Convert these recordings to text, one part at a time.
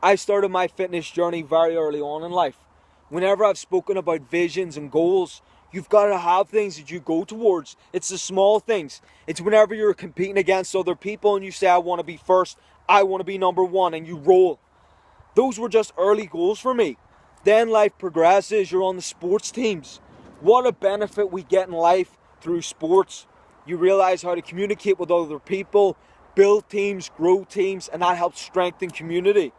I started my fitness journey very early on in life. Whenever I've spoken about visions and goals, you've got to have things that you go towards. It's the small things. It's whenever you're competing against other people and you say, I want to be first, I want to be number one, and you roll. Those were just early goals for me. Then life progresses, you're on the sports teams. What a benefit we get in life through sports. You realize how to communicate with other people, build teams, grow teams, and that helps strengthen community.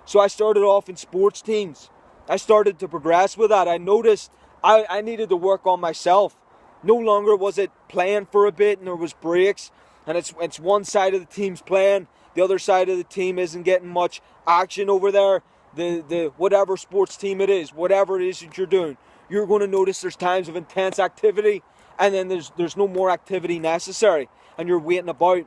So I started off in sports teams. I started to progress with that. I noticed I needed to work on myself. No longer was it playing for a bit and there was breaks and it's one side of the team's playing, the other side of the team isn't getting much action over there. The whatever sports team it is, whatever it is that you're doing, you're going to notice there's times of intense activity and then there's no more activity necessary and you're waiting about.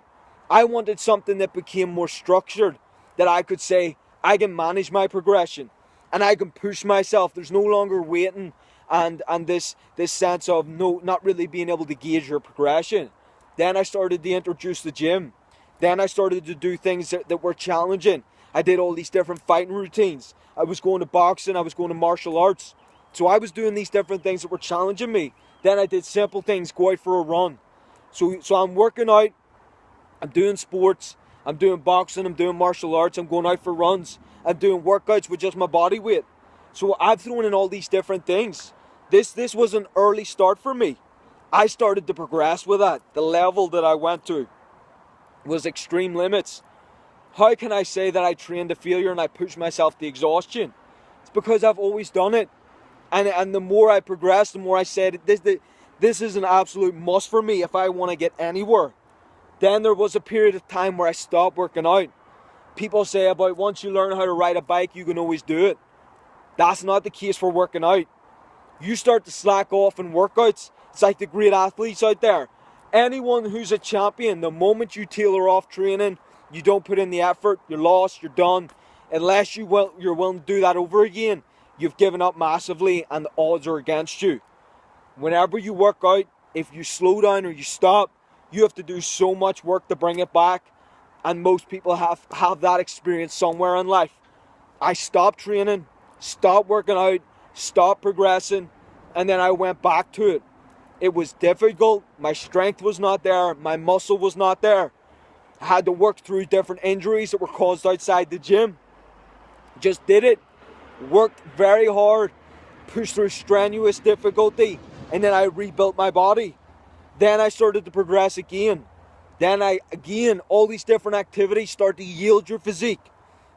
I wanted something that became more structured, that I could say, I can manage my progression and I can push myself. There's no longer waiting and this sense of not really being able to gauge your progression. Then I started to introduce the gym. Then I started to do things that were challenging. I did all these different fighting routines. I was going to boxing, I was going to martial arts. So I was doing these different things that were challenging me. Then I did simple things, go out for a run. So I'm working out, I'm doing sports, I'm doing boxing, I'm doing martial arts, I'm going out for runs, I'm doing workouts with just my body weight. So I've thrown in all these different things. This was an early start for me. I started to progress with that. The level that I went to was extreme limits. How can I say that I trained to failure and I pushed myself to exhaustion? It's because I've always done it. And the more I progressed, the more I said, this is an absolute must for me if I want to get anywhere. Then there was a period of time where I stopped working out. People say about once you learn how to ride a bike, you can always do it. That's not the case for working out. You start to slack off in workouts. It's like the great athletes out there. Anyone who's a champion, the moment you tailor off training, you don't put in the effort, you're lost, you're done. Unless you're willing to do that over again, you've given up massively and the odds are against you. Whenever you work out, if you slow down or you stop, you have to do so much work to bring it back. And most people have that experience somewhere in life. I stopped training, stopped working out, stopped progressing, and then I went back to it. It was difficult. My strength was not there. My muscle was not there. I had to work through different injuries that were caused outside the gym. Just did it. Worked very hard. Pushed through strenuous difficulty. And then I rebuilt my body. Then I started to progress again. Then all these different activities start to yield your physique.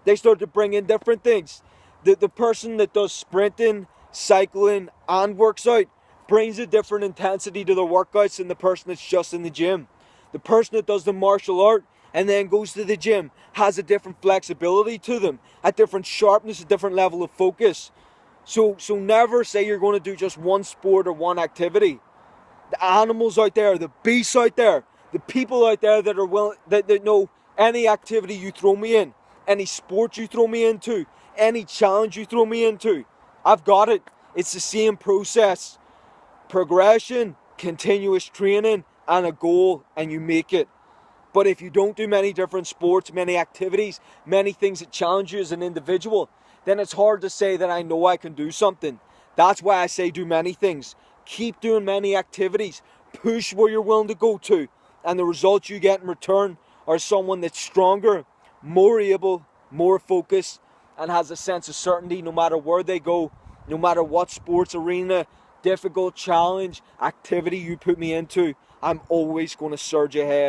They start to bring in different things. The person that does sprinting, cycling, and works out brings a different intensity to the workouts than the person that's just in the gym. The person that does the martial art and then goes to the gym has a different flexibility to them, a different sharpness, a different level of focus. So never say you're going to do just one sport or one activity. The animals out there, the beasts out there, the people out there that are willing, that know any activity you throw me in, any sport you throw me into, any challenge you throw me into, I've got it. It's the same process. Progression, continuous training, and a goal, and you make it. But if you don't do many different sports, many activities, many things that challenge you as an individual, then it's hard to say that I know I can do something. That's why I say do many things. Keep doing many activities. Push where you're willing to go to. And the results you get in return are someone that's stronger, more able, more focused, and has a sense of certainty no matter where they go, no matter what sports arena, difficult challenge, activity you put me into, I'm always going to surge ahead.